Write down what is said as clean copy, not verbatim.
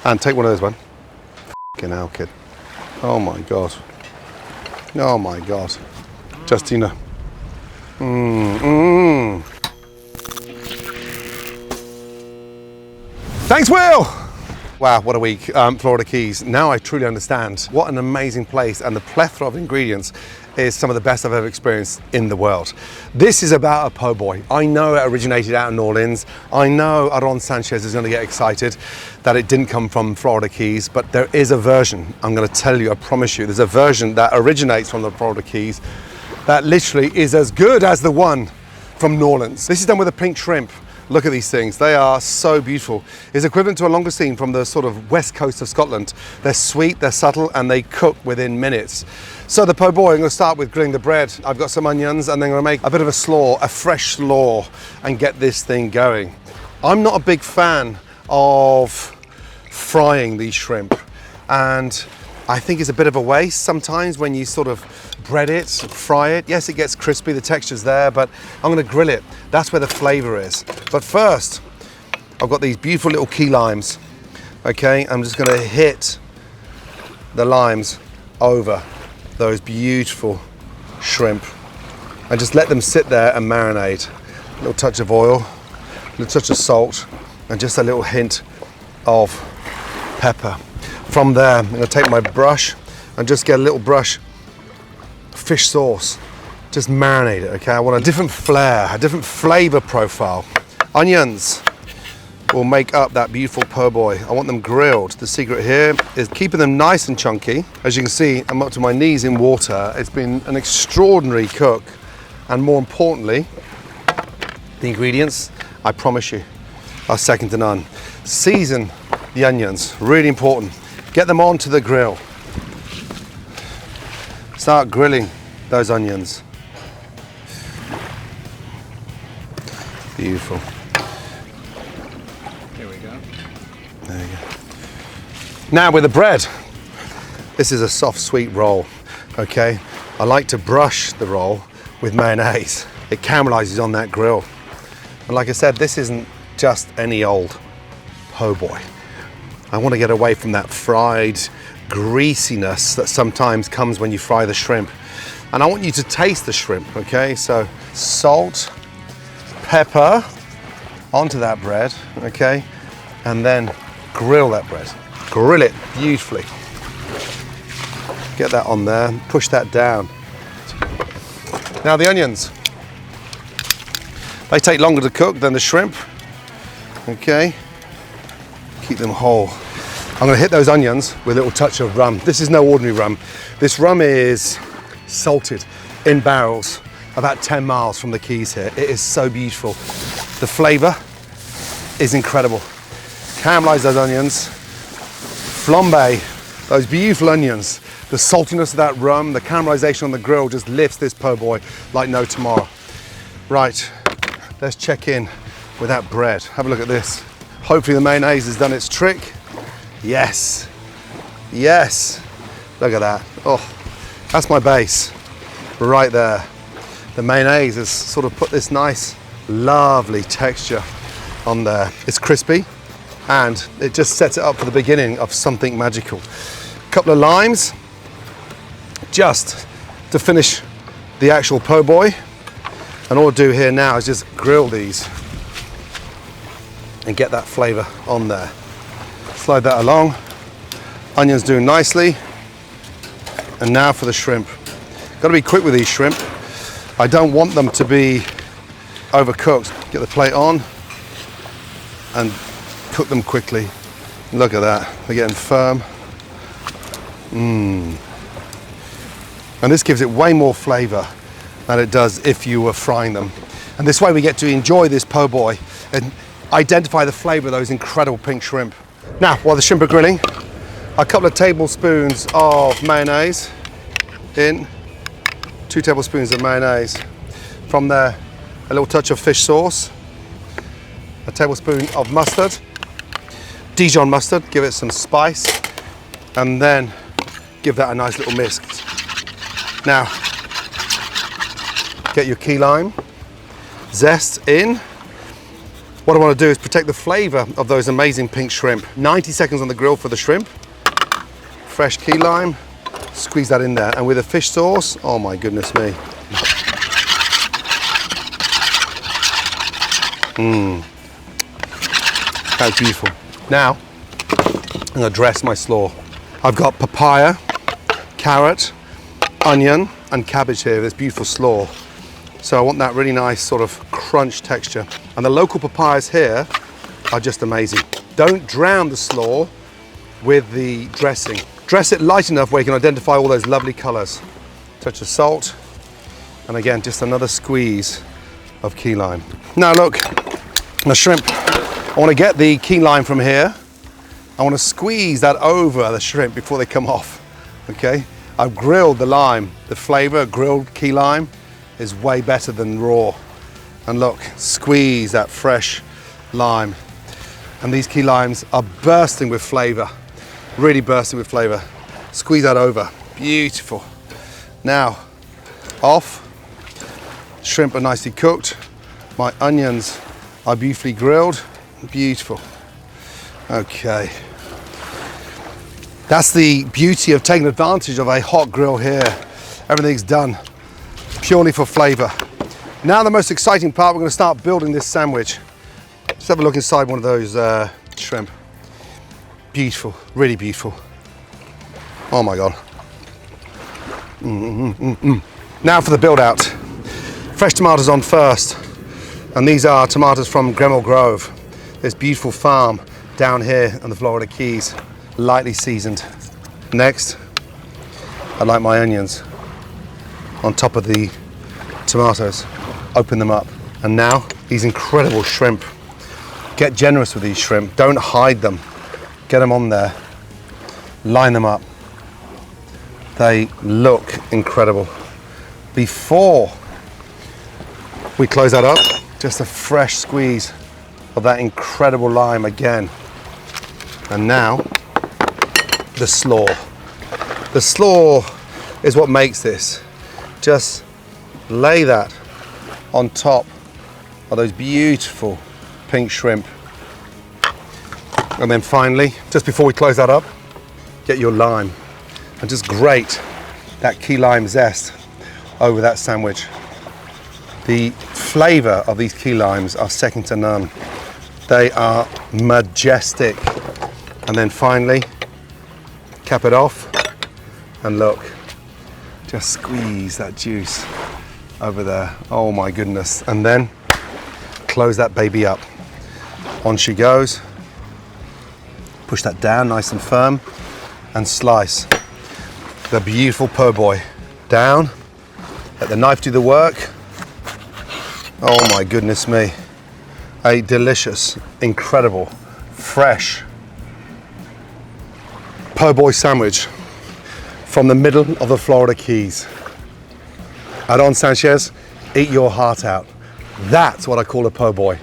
And take one of those, man. F***ing hell, kid. Oh my God. Oh my God. Justina. Thanks, Will! Wow, what a week, Florida Keys. Now I truly understand what an amazing place, and the plethora of ingredients is some of the best I've ever experienced in the world. This is about a po' boy. I know it originated out in New Orleans. I know Aaron Sanchez is going to get excited that it didn't come from Florida Keys, but there is a version, I'm going to tell you, I promise you, there's a version that originates from the Florida Keys that literally is as good as the one from New Orleans. This is done with a pink shrimp. Look at these things, they are so beautiful. It's equivalent to a langoustine from the sort of west coast of Scotland. They're sweet, they're subtle, and they cook within minutes. So the po' boy, I'm gonna start with grilling the bread. I've got some onions, and then I'm gonna make a bit of a slaw, a fresh slaw, and get this thing going. I'm not a big fan of frying these shrimp, and I think it's a bit of a waste sometimes when you sort of bread it, fry it. Yes, it gets crispy, the texture's there, but I'm gonna grill it. That's where the flavor is. But first, I've got these beautiful little key limes. Okay, I'm just gonna hit the limes over those beautiful shrimp and just let them sit there and marinate. A little touch of oil, a little touch of salt, and just a little hint of pepper. From there, I'm gonna take my brush and just get a little brush fish sauce. Just marinate it, okay? I want a different flair, a different flavor profile. Onions will make up that beautiful po' boy. I want them grilled. The secret here is keeping them nice and chunky. As you can see, I'm up to my knees in water. It's been an extraordinary cook. And more importantly, the ingredients, I promise you, are second to none. Season the onions, really important. Get them onto the grill. Start grilling those onions. Beautiful. Here we go. There you go. Now with the bread, this is a soft, sweet roll, okay? I like to brush the roll with mayonnaise. It caramelizes on that grill. And like I said, this isn't just any old po' boy. I want to get away from that fried greasiness that sometimes comes when you fry the shrimp. And I want you to taste the shrimp, okay? So salt, pepper onto that bread, okay? And then grill that bread. Grill it beautifully. Get that on there, push that down. Now the onions. They take longer to cook than the shrimp, okay? Keep them whole. I'm gonna hit those onions with a little touch of rum. This is no ordinary rum. This rum is salted in barrels about 10 miles from the Keys here. It is so beautiful. The flavor is incredible. Caramelize those onions, flambe those beautiful onions. The saltiness of that rum, the caramelization on the grill just lifts this po' boy like no tomorrow. Right, let's check in with that bread. Have a look at this. Hopefully the mayonnaise has done its trick. Yes, yes, look at that. Oh, that's my base, right there. The mayonnaise has sort of put this nice, lovely texture on there. It's crispy, and it just sets it up for the beginning of something magical. A couple of limes, just to finish the actual po' boy. And all I'll do here now is just grill these and get that flavor on there. Slide that along. Onions doing nicely. And now for the shrimp. Got to be quick with these shrimp. I don't want them to be overcooked. Get the plate on and cook them quickly. Look at that, they're getting firm. And this gives it way more flavor than it does if you were frying them. And this way we get to enjoy this po' boy and identify the flavor of those incredible pink shrimp. Now, while the shrimp are grilling, a couple of tablespoons of mayonnaise in, 2 tablespoons of mayonnaise. From there, a little touch of fish sauce, a tablespoon of mustard, Dijon mustard, give it some spice, and then give that a nice little mix. Now, get your key lime, zest in, What I want to do is protect the flavor of those amazing pink shrimp. 90 seconds on the grill for the shrimp. Fresh key lime, squeeze that in there. And with a fish sauce, oh my goodness me. That's beautiful. Now, I'm gonna dress my slaw. I've got papaya, carrot, onion, and cabbage here, this beautiful slaw. So I want that really nice sort of crunch texture. And the local papayas here are just amazing. Don't drown the slaw with the dressing. Dress it light enough where you can identify all those lovely colors. Touch of salt, and again, just another squeeze of key lime. Now look, the shrimp, I want to get the key lime from here. I want to squeeze that over the shrimp before they come off, okay? I've grilled the lime. The flavor, grilled key lime, is way better than raw. And look, squeeze that fresh lime. And these key limes are bursting with flavor, really bursting with flavor. Squeeze that over, beautiful. Now, off. Shrimp are nicely cooked. My onions are beautifully grilled, beautiful. Okay. That's the beauty of taking advantage of a hot grill here. Everything's done purely for flavor. Now the most exciting part, we're going to start building this sandwich. Let's have a look inside one of those shrimp. Beautiful, really beautiful. Oh my God. Now for the build out. Fresh tomatoes on first. And these are tomatoes from Gremel Grove. This beautiful farm down here on the Florida Keys, lightly seasoned. Next, I like my onions on top of the tomatoes. Open them up. And now, these incredible shrimp. Get generous with these shrimp. Don't hide them. Get them on there. Line them up. They look incredible. Before we close that up, just a fresh squeeze of that incredible lime again. And now, the slaw. The slaw is what makes this. Just lay that on top of those beautiful pink shrimp. And then finally, just before we close that up, get your lime and just grate that key lime zest over that sandwich. The flavor of these key limes are second to none. They are majestic. And then finally, cap it off, and look, just squeeze that juice over there. Oh my goodness. And then close that baby up. On she goes. Push that down nice and firm, and slice the beautiful po' boy down. Let the knife do the work. Oh my goodness me. A delicious, incredible, fresh po' boy sandwich from the middle of the Florida Keys. Sanchez, eat your heart out. That's what I call a po' boy.